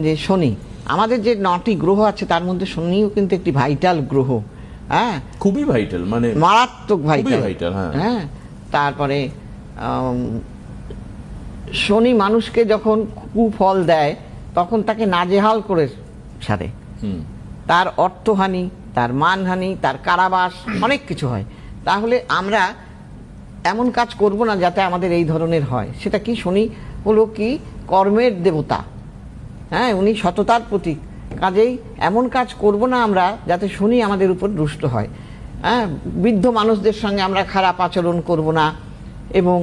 যে শনি, আমাদের যে 9টি গ্রহ আছে তার মধ্যে শনিও কিন্তু একটি ভাইটাল গ্রহ। হ্যাঁ, খুবই ভাইটাল, মানে মারাত্মক ভাইটাল। হ্যাঁ, তারপরে শনি মানুষকে যখন কুফল দেয় তখন তাকে নাজেহাল করে ছাড়ে। তার অর্থহানি, তার মানহানি, তার কারাবাস, অনেক কিছু হয়। তাহলে আমরা এমন কাজ করব না যাতে আমাদের এই ধরনের হয়। সেটা কি, শনি হলো কি কর্মের দেবতা। হ্যাঁ, উনি সততার প্রতীক। কাজেই এমন কাজ করব না আমরা যাতে শনি আমাদের উপর রুষ্ট হয়। হ্যাঁ, বৃদ্ধ মানুষদের সঙ্গে আমরা খারাপ আচরণ করব না, এবং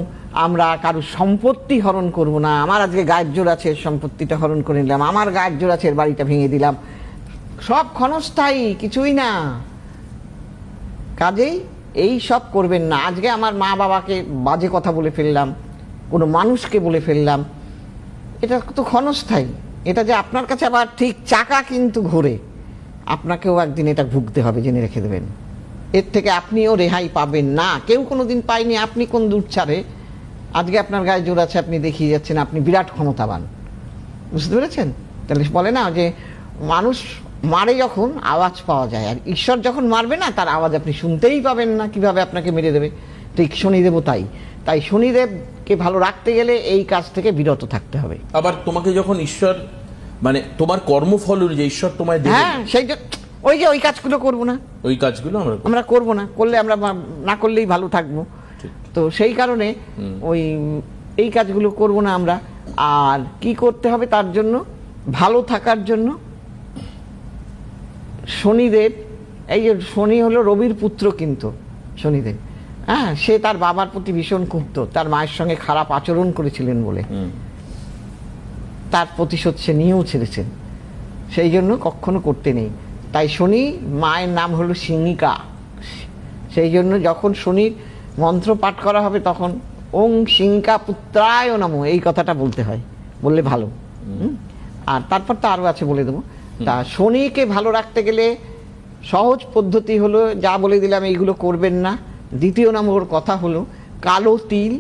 আমরা কারোর সম্পত্তি হরণ করব না। আমার আজকে গায়ের জোর আছে, সম্পত্তিটা হরণ করে নিলাম, আমার গায়ের জোর আছে, বাড়িটা ভেঙে দিলাম। সব ক্ষণস্থায়ী, কিছুই না। কাজেই এই সব করবেন না। আজকে আমার মা বাবাকে বাজে কথা বলে ফেললাম, কোনো মানুষকে বলে ফেললাম, এটা তো ক্ষণস্থায়ী। এটা যে আপনার কাছে আবার ঠিক চাকা কিন্তু ঘোরে, আপনাকেও একদিন এটা ভুগতে হবে, জেনে রেখে দেবেন। এর থেকে আপনিও রেহাই পাবেন না, কেউ কোনোদিন পায়নি। আপনি কোন দূর ছাড়ে আজকে আপনার গায়ে জোর আছে, আপনি দেখিয়ে যাচ্ছেন আপনি বিরাট ক্ষমতাবান। বুঝতে পেরেছেন? তাহলে বলে না যে মানুষ মারে যখন আওয়াজ পাওয়া যায়, আর ঈশ্বর যখন মারবে না তার আওয়াজ আপনি শুনতেই পাবেন না, কিভাবে আপনাকে মেরে দেবে। ঠিক শনিদেবও তাই। তাই শনিদেবকে ভালো রাখতে গেলে এই কাজ থেকে বিরত থাকতে হবে। আবার তোমাকে যখন ঈশ্বর, মানে তোমার কর্মফল অনুযায়ী ঈশ্বর তোমায় দেবে, হ্যাঁ, সেই ওই কাজগুলো করবো না, ওই কাজগুলো আমরা করবো না। করলে আমরা না করলেই ভালো থাকবো। তো সেই কারণে এই কাজগুলো করব না আমরা। আর কি করতে হবে তার জন্য, ভালো থাকার জন্য শনিদেব, এই যে শনি হলো রবির পুত্র কিন্তু শনিদেব। হ্যাঁ, সে তার বাবার প্রতি ভীষণ ক্ষুব্ধ, তার মায়ের সঙ্গে খারাপ আচরণ করেছিলেন বলে তার প্রতিশোধ সে নিয়েও ছেড়েছেন। সেই জন্য কখনো করতে নেই। তাই শনি মায়ের নাম হলো সিংহিকা। সেই জন্য যখন শনির মন্ত্র পাঠ করা হবে তখন ওং সিংহিকা পুত্রায় নমঃ এই কথাটা বলতে হয়, বললে ভালো। আর তারপর তো আরো আছে, বলে দেবো। তা শনিকে ভালো রাখতে গেলে সহজ পদ্ধতি হলো, যা বলে দিলাম এইগুলো করবেন না। দ্বিতীয় নম্বর কথা হলো কালো তিল,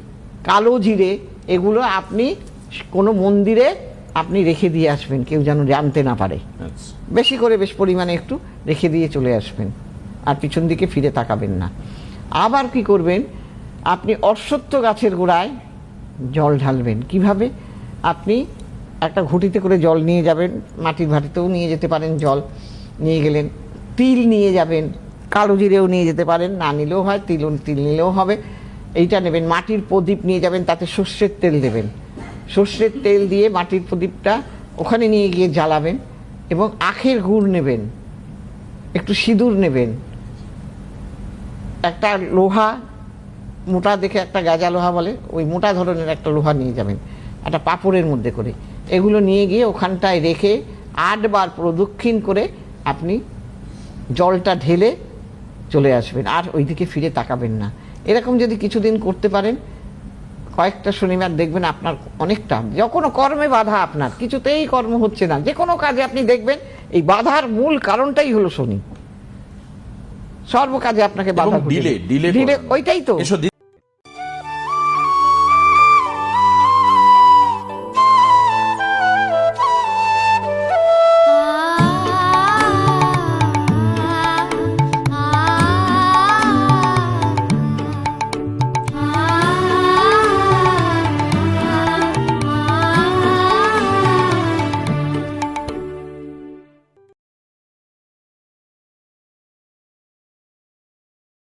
কালো জিরে, এগুলো আপনি কোনো মন্দিরে আপনি রেখে দিয়ে আসবেন, কেউ যেন জানতে না পারে। বেশি করে, বেশ পরিমাণে একটু রেখে দিয়ে চলে আসবেন, আর পিছন দিকে ফিরে তাকাবেন না। আবার কি করবেন, আপনি অশ্বত্থ গাছের গোড়ায় জল ঢালবেন। কিভাবে? আপনি একটা ঘটিতে করে জল নিয়ে যাবেন, মাটির ভাটিতেও নিয়ে যেতে পারেন, জল নিয়ে গেলেন। তিল নিয়ে যাবেন, কালো জিরেও নিয়ে যেতে পারেন, না নিলেও হয়, তিল নিলেও হবে। এইটা নেবেন। মাটির প্রদীপ নিয়ে যাবেন, তাতে সর্ষের তেল দেবেন। সর্ষের তেল দিয়ে মাটির প্রদীপটা ওখানে নিয়ে গিয়ে জ্বালাবেন, এবং আখের গুড় নেবেন, একটু সিঁদুর নেবেন, একটা লোহা, মোটা দেখে একটা গাজা লোহা বলে, ওই মোটা ধরনের একটা লোহা নিয়ে যাবেন, একটা পাপড়ের মধ্যে করে। এগুলো নিয়ে গিয়ে ওখানটায় রেখে 8 বার প্রদক্ষিণ করে আপনি জলটা ঢেলে চলে আসবেন, আর ওইদিকে ফিরে তাকাবেন না। এরকম যদি কিছুদিন করতে পারেন, কয়েকটা শনিবার দেখবেন আপনার অনেকটা, যে কোনো কর্মে বাধা, আপনার কিছুতেই কর্ম হচ্ছে না, যে কোনো কাজে আপনি দেখবেন এই বাধার মূল কারণটাই হলো শনি। সর্বকাজে আপনাকে বাধা দিলে, ওইটাই তো।